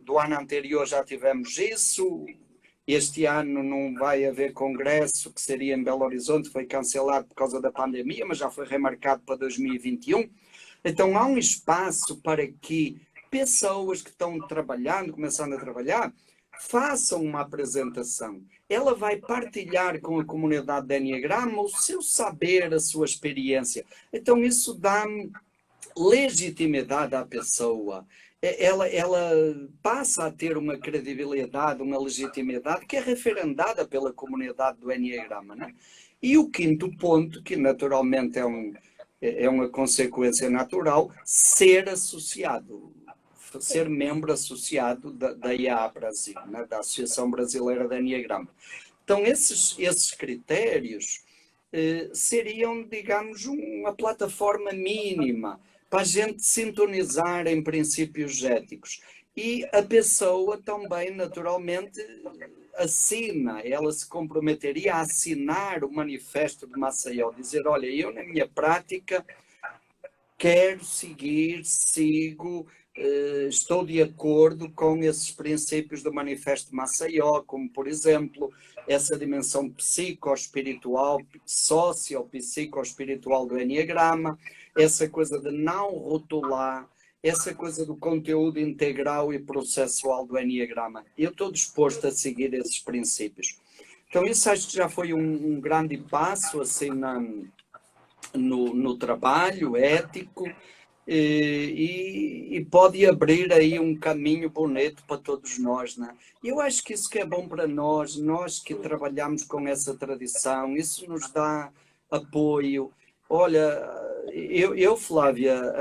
do ano anterior já tivemos isso. Este ano não vai haver congresso, que seria em Belo Horizonte, foi cancelado por causa da pandemia, mas já foi remarcado para 2021. Então há um espaço para que pessoas que estão trabalhando, começando a trabalhar, façam uma apresentação. Ela vai partilhar com a comunidade de Enneagrama o seu saber, a sua experiência. Então isso dá legitimidade à pessoa. Ela passa a ter uma credibilidade, uma legitimidade que é referendada pela comunidade do Enneagrama, né? E o quinto ponto, que naturalmente é uma consequência natural, ser associado, ser membro associado da IAA Brasil, né? Da Associação Brasileira de Enneagrama. Então, esses critérios seriam, digamos, uma plataforma mínima para a gente sintonizar em princípios éticos. E a pessoa também, naturalmente, assina, ela se comprometeria a assinar o manifesto de Maceió, dizer, olha, eu na minha prática quero sigo, estou de acordo com esses princípios do manifesto de Maceió, como, por exemplo, essa dimensão psicoespiritual, socio-psicoespiritual do Enneagrama, essa coisa de não rotular, essa coisa do conteúdo integral e processual do Enneagrama. Eu estou disposto a seguir esses princípios. Então isso acho que já foi um grande passo assim no trabalho ético, e pode abrir aí um caminho bonito para todos nós, né? Eu acho que isso que é bom para nós que trabalhamos com essa tradição, isso nos dá apoio. Olha, Flávia,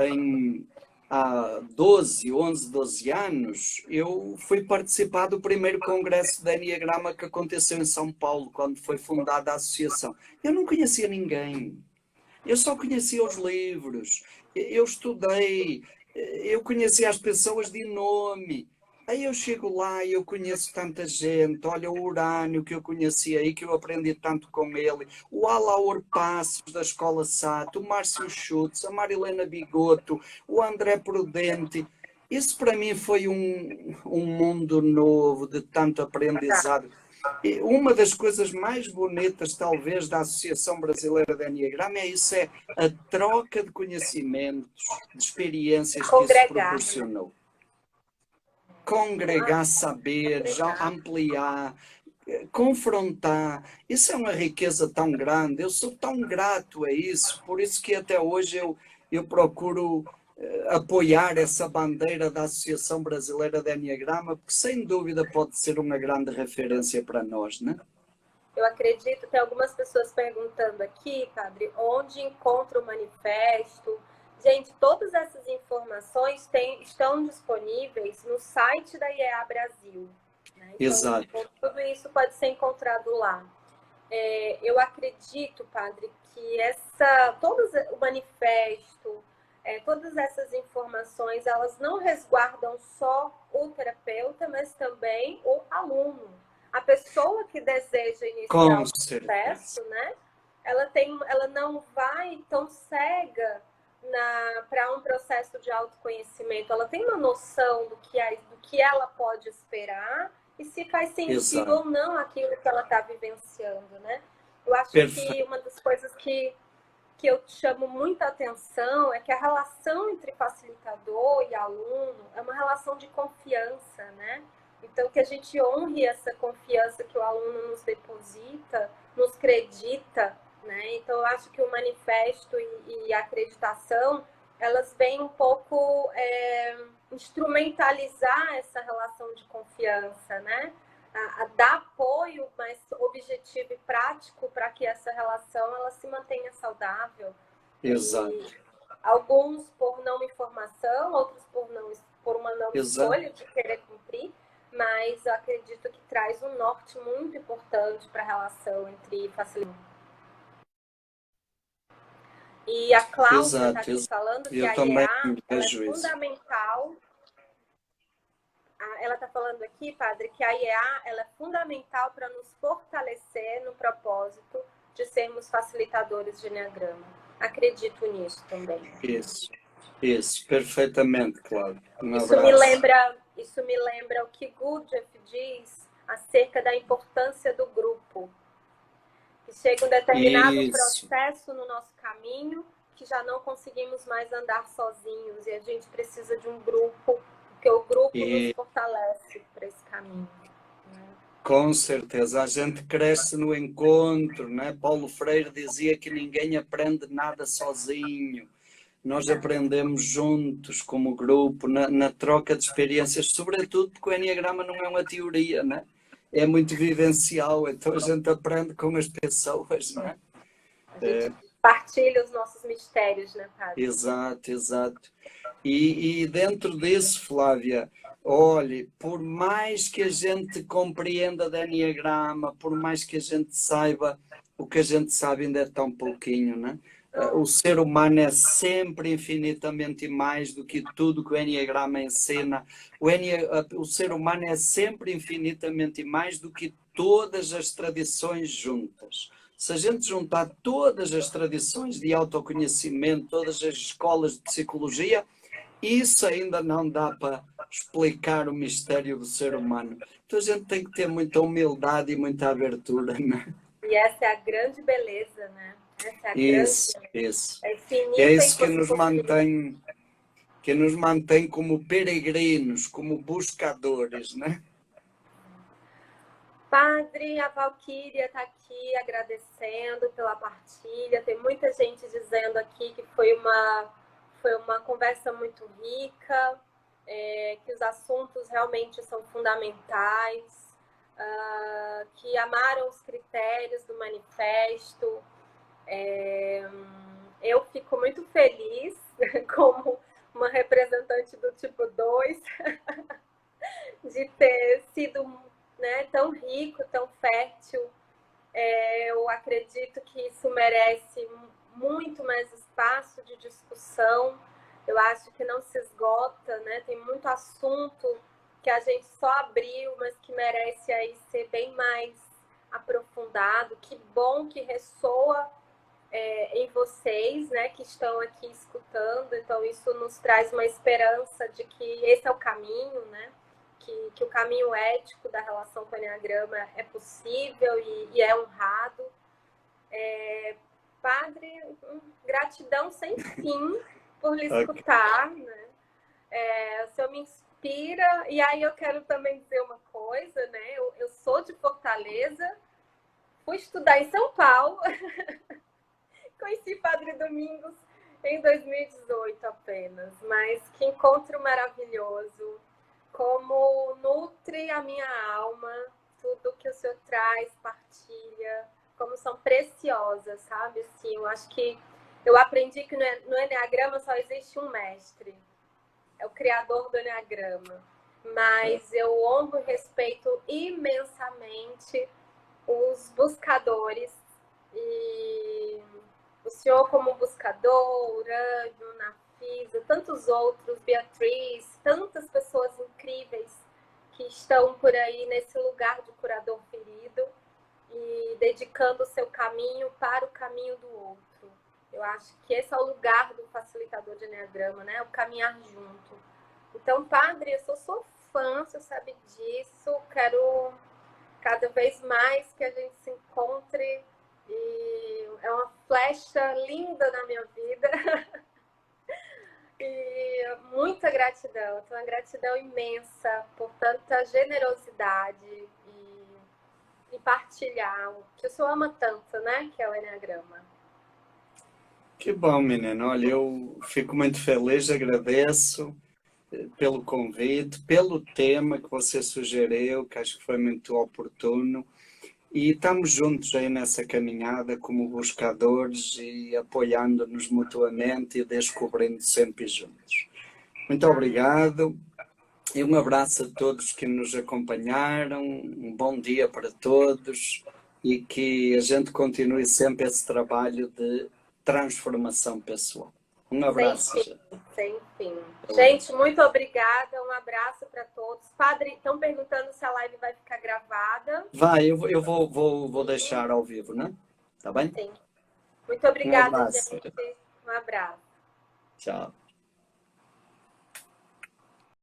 há 12 anos, eu fui participar do primeiro congresso de Enneagrama que aconteceu em São Paulo, quando foi fundada a associação. Eu não conhecia ninguém. Eu só conhecia os livros, eu estudei, eu conhecia as pessoas de nome. Aí eu chego lá e eu conheço tanta gente. Olha, o Urânio que eu conhecia aí, que eu aprendi tanto com ele, o Alaor Passos da Escola Sato, o Márcio Schutz, a Marilena Bigoto, o André Prudente. Isso para mim foi um mundo novo de tanto aprendizado. E uma das coisas mais bonitas, talvez, da Associação Brasileira de Enneagrama é isso, é a troca de conhecimentos, de experiências que isso proporcionou. Congregar saberes, ampliar, confrontar. Isso é uma riqueza tão grande. Eu sou tão grato a isso, por isso que até hoje eu procuro apoiar essa bandeira da Associação Brasileira de Enneagrama, porque sem dúvida pode ser uma grande referência para nós, né? Eu acredito, tem algumas pessoas perguntando aqui, padre, onde encontra o manifesto. Gente, todas essas informações estão disponíveis no site da IEA Brasil. Né? Então, exato. Tudo isso pode ser encontrado lá. Eu acredito, padre, que o manifesto, todas essas informações, elas não resguardam só o terapeuta, mas também o aluno. A pessoa que deseja iniciar o processo, né? Ela não vai tão cega para um processo de autoconhecimento. Ela tem uma noção do que ela pode esperar e se faz sentido exato. Ou não aquilo que ela está vivenciando, né? Eu acho que uma das coisas que eu chamo muita atenção é que a relação entre facilitador e aluno é uma relação de confiança, né? Então, que a gente honre essa confiança que o aluno nos deposita, nos acredita, né? Então, eu acho que o manifesto e a acreditação, elas vêm um pouco instrumentalizar essa relação de confiança, né? A dar apoio mais objetivo e prático para que essa relação ela se mantenha saudável. Exato. E alguns por não informação, outros por uma não exato. escolha de querer cumprir, mas eu acredito que traz um norte muito importante para a relação entre facilitador. E a Cláudia está aqui falando que a IEA é fundamental. Ela está falando aqui, padre, que a IEA ela é fundamental para nos fortalecer no propósito de sermos facilitadores de Enneagrama. Acredito nisso também. Isso, perfeitamente, Cláudia. Isso me lembra o que Gurdjieff diz acerca da importância do grupo. Que chega um determinado processo no nosso caminho que já não conseguimos mais andar sozinhos e a gente precisa de um grupo, porque o grupo nos fortalece para esse caminho. Né? Com certeza, a gente cresce no encontro, né? Paulo Freire dizia que ninguém aprende nada sozinho. Nós aprendemos juntos, como grupo, na troca de experiências, sobretudo porque o Enneagrama não é uma teoria, né? É muito vivencial, então a gente aprende com as pessoas, né? A gente partilha os nossos mistérios, né, padre? Exato. E dentro disso, Flávia, olhe, por mais que a gente compreenda de Enneagrama, por mais que a gente saiba, o que a gente sabe ainda é tão pouquinho, né? O ser humano é sempre infinitamente mais do que tudo que o Enneagrama ensina. O ser humano é sempre infinitamente mais do que todas as tradições juntas. Se a gente juntar todas as tradições de autoconhecimento, todas as escolas de psicologia, isso ainda não dá para explicar o mistério do ser humano. Então a gente tem que ter muita humildade e muita abertura, né? E essa é a grande beleza, né? Isso. É isso que nos mantém como peregrinos, como buscadores, né? Padre, a Valquíria está aqui agradecendo pela partilha. Tem muita gente dizendo aqui que foi uma conversa muito rica, que os assuntos realmente são fundamentais, que amaram os critérios do manifesto. Eu fico muito feliz como uma representante do tipo 2 de ter sido, né, tão rico, tão fértil. Eu acredito que isso merece muito mais espaço de discussão. Eu acho que não se esgota, né? Tem muito assunto que a gente só abriu, mas que merece aí ser bem mais aprofundado. Que bom que ressoa em vocês, né, que estão aqui escutando. Então isso nos traz uma esperança de que esse é o caminho, né? Que o caminho ético da relação com o Eneagrama é possível e é honrado. Padre, gratidão sem fim por lhe escutar, né? O senhor me inspira. E aí eu quero também dizer uma coisa, né? Eu sou de Fortaleza, fui estudar em São Paulo, conheci Padre Domingos em 2018 apenas, mas que encontro maravilhoso, como nutre a minha alma, tudo que o senhor traz, partilha, como são preciosas, sabe? Assim, eu acho que eu aprendi que no Eneagrama só existe um mestre, é o criador do Eneagrama, mas eu honro e respeito imensamente os buscadores, e o senhor como buscador, Urânio, Nafisa, tantos outros, Beatriz, tantas pessoas incríveis que estão por aí nesse lugar de curador ferido e dedicando o seu caminho para o caminho do outro. Eu acho que esse é o lugar do facilitador de Eneagrama, né? O caminhar junto. Então, Padre, eu sou sua fã, você sabe disso, quero cada vez mais que a gente se encontre, e é uma flecha linda na minha vida. E muita gratidão, uma gratidão imensa por tanta generosidade e partilhar o que o senhor ama tanto, né? Que é o Eneagrama. Que bom, menino. Olha, eu fico muito feliz, agradeço pelo convite, pelo tema que você sugeriu, que acho que foi muito oportuno. E estamos juntos aí nessa caminhada como buscadores e apoiando-nos mutuamente e descobrindo sempre juntos. Muito obrigado e um abraço a todos que nos acompanharam, um bom dia para todos e que a gente continue sempre esse trabalho de transformação pessoal. Um abraço. Sem fim, sem fim. Gente, muito obrigada, um abraço para todos. Padre, estão perguntando se a live vai ficar gravada. Vai, eu vou deixar ao vivo, né? Tá bem? Sim. Muito obrigada, Um abraço. gente. Um abraço. Tchau.